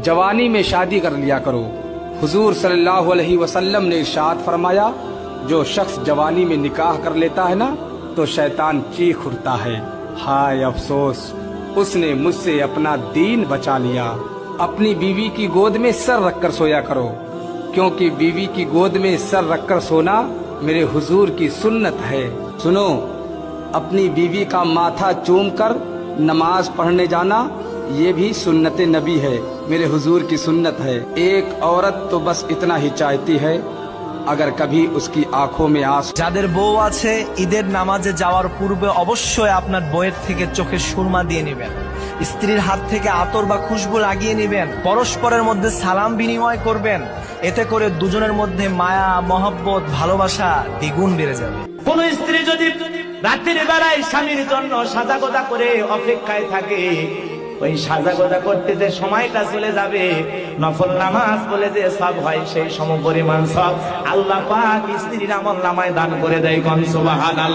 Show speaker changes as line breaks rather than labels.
जवानी में शादी कर लिया करो। हुजूर सल्लल्लाहु अलैहि वसल्लम ने इरशाद फरमाया, जो शख्स जवानी में निकाह कर लेता है ना तो शैतान चीख उठता है, हाय अफसोस, उसने मुझसे अपना दीन बचा लिया। अपनी बीवी की गोद में सर रखकर सोया करो, क्योंकि बीवी की गोद में सर रखकर सोना मेरे हुजूर की सुन्नत है। सुनो, अपनी बीवी का माथा चूमकर नमाज पढ़ने जाना, ये भी सुन्नत नबी है, मेरे हुजूर की सुन्नत है। एक औरत तो बस इतना ही चाहती है, अगर कभी उसकी आंखों में आंसू।
যাদের বউ আছে, ঈদের নামাজে যাওয়ার পূর্বে অবশ্যই আপনার বউয়ের থেকে চোখে সুরমা দিয়ে নেবেন, স্ত্রীর হাত থেকে আতর বা খুশবু লাগিয়ে নেবেন, পরস্পরের মধ্যে সালাম বিনিময় করবেন। এতে করে দুজনের মধ্যে মায়া, মহব্বত, ভালোবাসা দ্বিগুণ বেড়ে যাবে।
কোন স্ত্রী যদি রাতের বেলায় স্বামীর জন্য সাজাগোজা করে অপেক্ষায় থাকে, ওই সাজাগোজা করতে যে সময়টা চলে যাবে, নফল নামাজ বলে যে সব হয়, সেই সমপরিমাণ সব আল্লাহ পাক স্ত্রীর আমল নামায় দান করে দেয়। কোন সুবহানাল্লাহ।